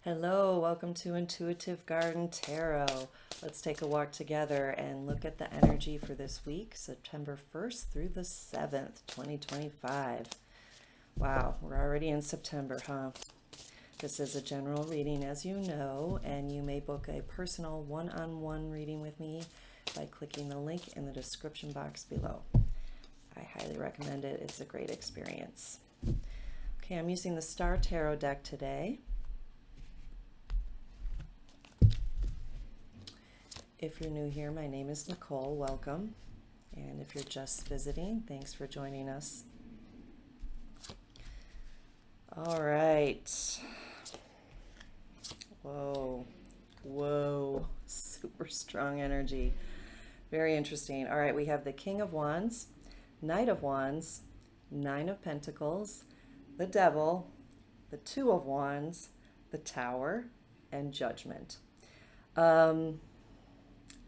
Hello, welcome to Intuitive Garden Tarot. Let's take a walk together and look at the energy for this week, September 1st through the 7th, 2025. Wow, we're already in September, huh? This is a general reading, as you know, and you may book a personal one-on-one reading with me by clicking the link in the description box below. I highly recommend it. It's a great experience. Okay, I'm using the Star Tarot deck today. If you're new here, my name is Nicole. Welcome. And if you're just visiting, thanks for joining us. All right. Whoa. Super strong energy. Very interesting. All right, we have the King of Wands, Knight of Wands, Nine of Pentacles, the Devil, the Two of Wands, the Tower, and Judgment.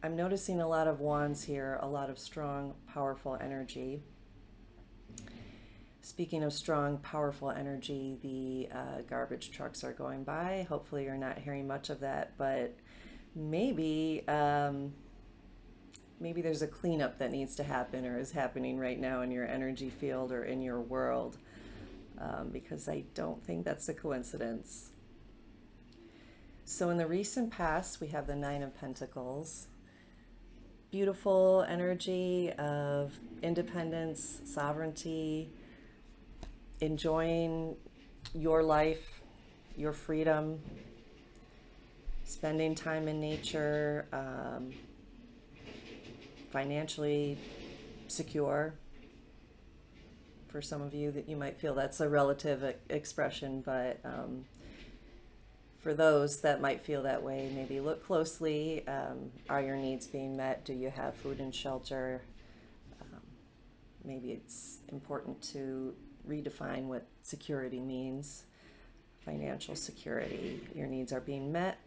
I'm noticing a lot of wands here, a lot of strong, powerful energy. Speaking of strong, powerful energy, the garbage trucks are going by. Hopefully you're not hearing much of that, but maybe there's a cleanup that needs to happen or is happening right now in your energy field or in your world, because I don't think that's a coincidence. So in the recent past, we have the Nine of Pentacles. Beautiful energy of independence, sovereignty, enjoying your life, your freedom, spending time in nature, financially secure. For some of you, that you might feel that's a relative expression, but for those that might feel that way, maybe look closely. Are your needs being met? Do you have food and shelter? Maybe it's important to redefine what security means. Financial security. Your needs are being met.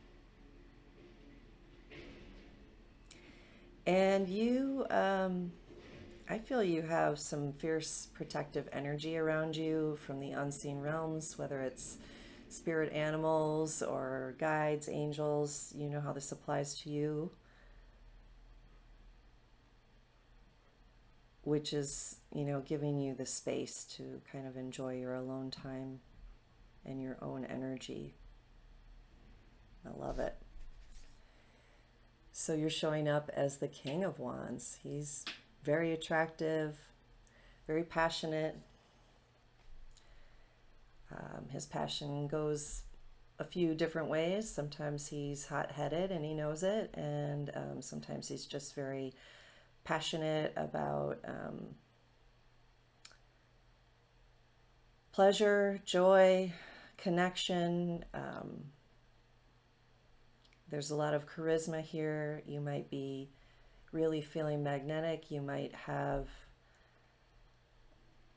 And you, I feel you have some fierce protective energy around you from the unseen realms, whether it's spirit animals or guides, angels. You know how this applies to you, which is, giving you the space to kind of enjoy your alone time and your own energy. I love it. So you're showing up as the King of Wands. He's very attractive, very passionate. His passion goes a few different ways. Sometimes he's hot-headed and he knows it, and sometimes he's just very passionate about pleasure, joy, connection. There's a lot of charisma here. You might be really feeling magnetic. You might have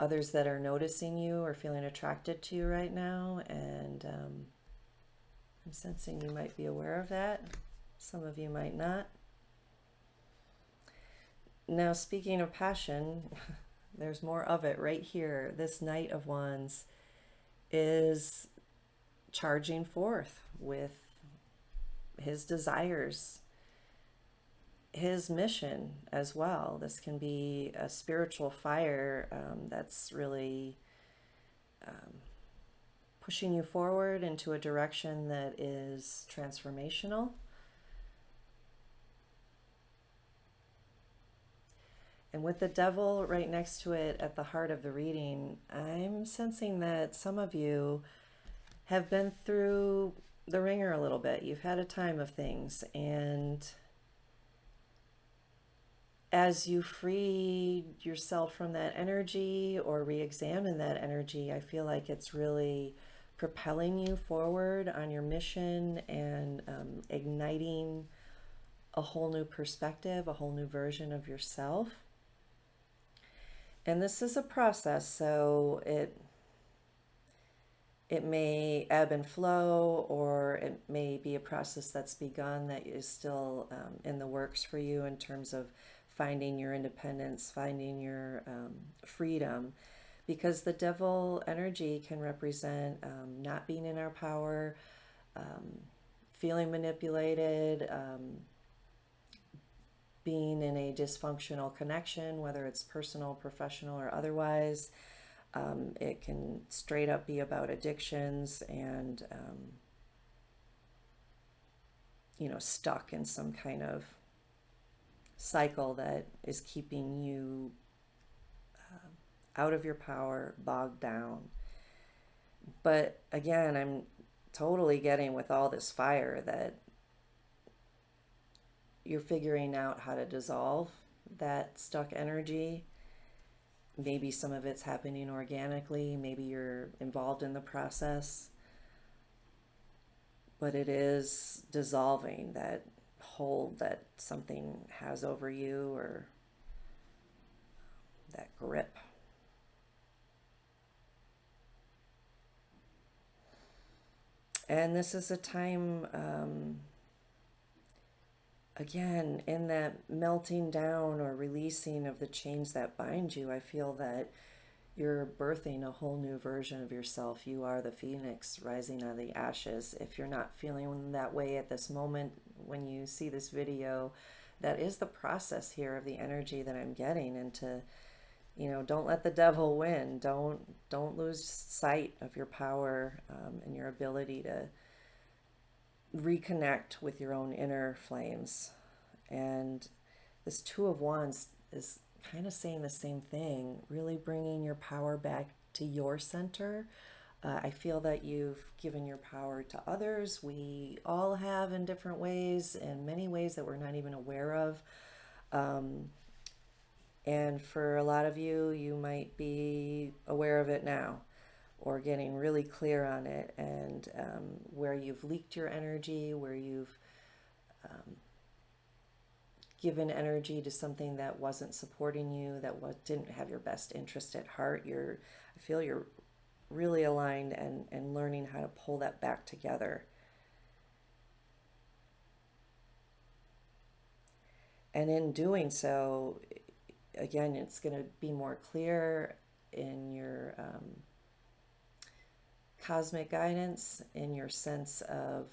others that are noticing you or feeling attracted to you right now, and I'm sensing you might be aware of that. Some of you might not. Now, speaking of passion, there's more of it right here. This Knight of Wands is charging forth with his desires, his mission as well. This can be a spiritual fire that's really pushing you forward into a direction that is transformational. And with the Devil right next to it at the heart of the reading, I'm sensing that some of you have been through the ringer a little bit. You've had a time of things, and as you free yourself from that energy or re-examine that energy, I feel like it's really propelling you forward on your mission and igniting a whole new perspective, a whole new version of yourself. And this is a process, so it may ebb and flow, or it may be a process that's begun that is still in the works for you in terms of finding your independence, finding your freedom, because the Devil energy can represent not being in our power, feeling manipulated, being in a dysfunctional connection, whether it's personal, professional, or otherwise. It can straight up be about addictions and, stuck in some kind of cycle that is keeping you out of your power, bogged down. But again, I'm totally getting with all this fire that you're figuring out how to dissolve that stuck energy. Maybe some of it's happening organically, maybe you're involved in the process, but it is dissolving that hold that something has over you, or that grip. And this is a time, again, in that melting down or releasing of the chains that bind you. I feel that you're birthing a whole new version of yourself. You are the phoenix rising out of the ashes. If you're not feeling that way at this moment when you see this video, that is the process here of the energy that I'm getting. And to, don't let the devil win. Don't lose sight of your power, and your ability to reconnect with your own inner flames. And this Two of Wands is kind of saying the same thing, really bringing your power back to your center. I feel that you've given your power to others. We all have in different ways, in many ways that we're not even aware of. And for a lot of you, you might be aware of it now, or getting really clear on it, and where you've leaked your energy, where you've given energy to something that wasn't supporting you, that didn't have your best interest at heart. I feel you're really aligned and learning how to pull that back together. And in doing so, again, it's going to be more clear in your cosmic guidance, in your sense of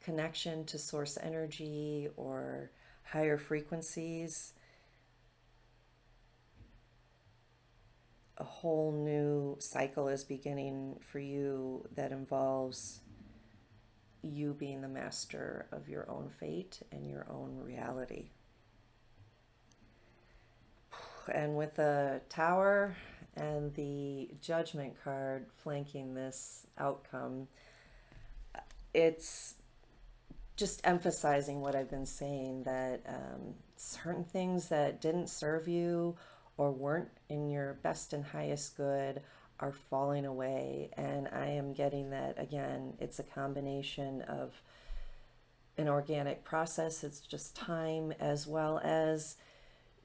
connection to source energy or higher frequencies. A whole new cycle is beginning for you that involves you being the master of your own fate and your own reality. And with the Tower and the Judgment card flanking this outcome, it's just emphasizing what I've been saying, that certain things that didn't serve you or weren't in your best and highest good are falling away. And I am getting that, again, it's a combination of an organic process. It's just time, as well as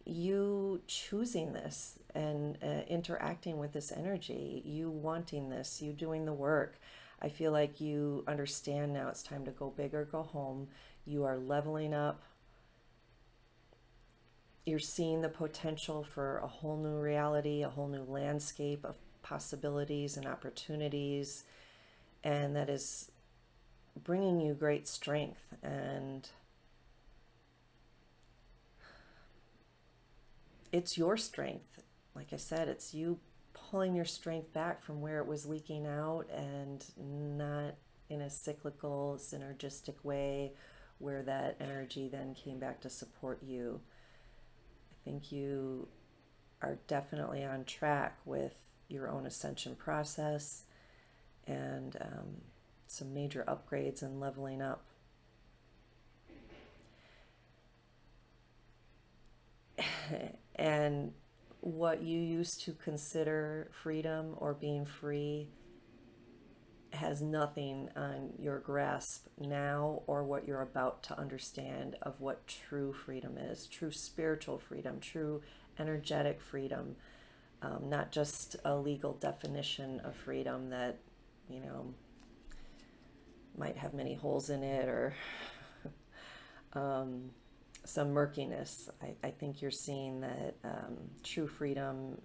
you choosing this and interacting with this energy, you wanting this, you doing the work. I feel like you understand now it's time to go big or go home. You are leveling up. You're seeing the potential for a whole new reality, a whole new landscape of possibilities and opportunities. And that is bringing you great strength. And it's your strength. Like I said, it's you pulling your strength back from where it was leaking out, and not in a cyclical, synergistic way where that energy then came back to support you. I think you are definitely on track with your own ascension process, and some major upgrades and leveling up. And what you used to consider freedom or being free has nothing on your grasp now, or what you're about to understand of what true freedom is, true spiritual freedom, true energetic freedom, not just a legal definition of freedom that, might have many holes in it, or some murkiness. I think you're seeing that true freedom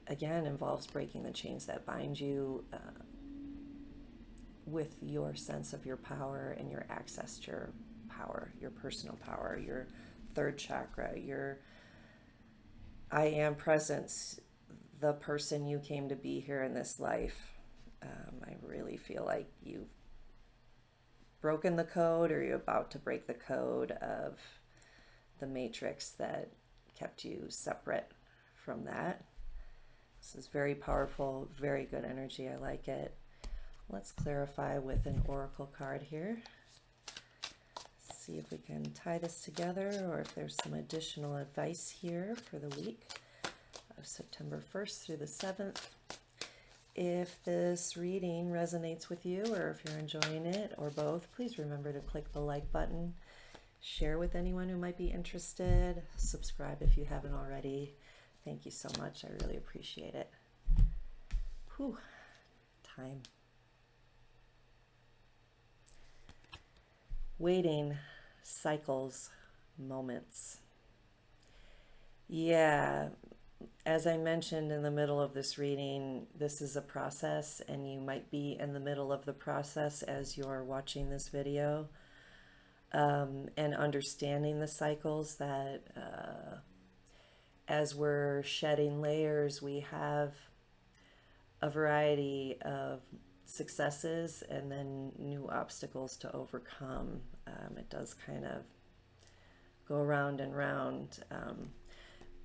again, involves breaking the chains that bind you with your sense of your power and your access to your power, your personal power, your third chakra, your I am presence, the person you came to be here in this life. I really feel like you've broken the code, or you're about to break the code of the matrix that kept you separate from that. This is very powerful, very good energy. I like it. Let's clarify with an oracle card here. See if we can tie this together, or if there's some additional advice here for the week of September 1st through the 7th. If this reading resonates with you, or if you're enjoying it, or both, please remember to click the like button, share with anyone who might be interested, subscribe if you haven't already. Thank you so much. I really appreciate it. Whew, time. Waiting, cycles, moments. Yeah, as I mentioned in the middle of this reading, this is a process, and you might be in the middle of the process as you're watching this video, and understanding the cycles that as we're shedding layers, we have a variety of successes and then new obstacles to overcome. It does kind of go round and round.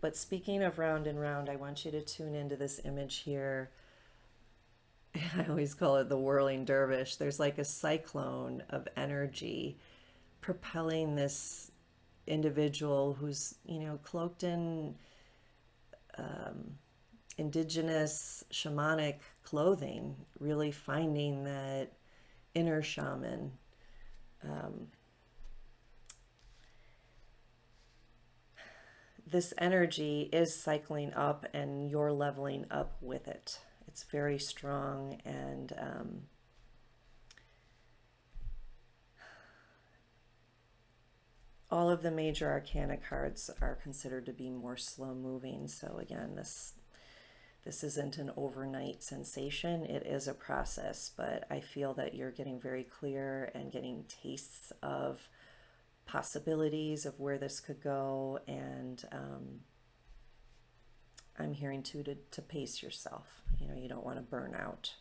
But speaking of round and round, I want you to tune into this image here. I always call it the whirling dervish. There's like a cyclone of energy propelling this individual who's, cloaked in indigenous shamanic clothing, really finding that inner shaman. This energy is cycling up, and you're leveling up with it. It's very strong, and all of the major arcana cards are considered to be more slow moving. So again, this isn't an overnight sensation. It is a process, but I feel that you're getting very clear and getting tastes of possibilities of where this could go. And I'm hearing too to pace yourself. You don't want to burn out.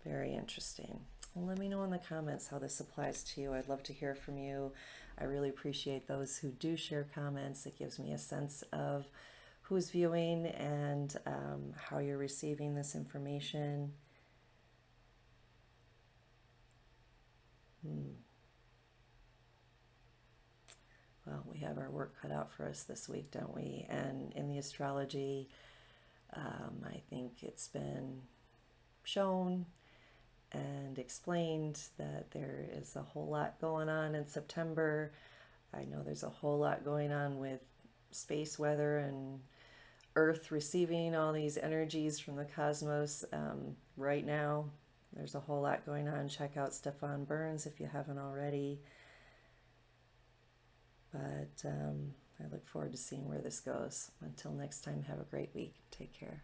Very interesting. Well, let me know in the comments how this applies to you. I'd love to hear from you. I really appreciate those who do share comments. It gives me a sense of who's viewing and how you're receiving this information. Well, we have our work cut out for us this week, don't we? And in the astrology, I think it's been shown and explained that there is a whole lot going on in September. I know there's a whole lot going on with space weather and Earth receiving all these energies from the cosmos right now. There's a whole lot going on. Check out Stefan Burns if you haven't already. But I look forward to seeing where this goes. Until next time, have a great week. Take care.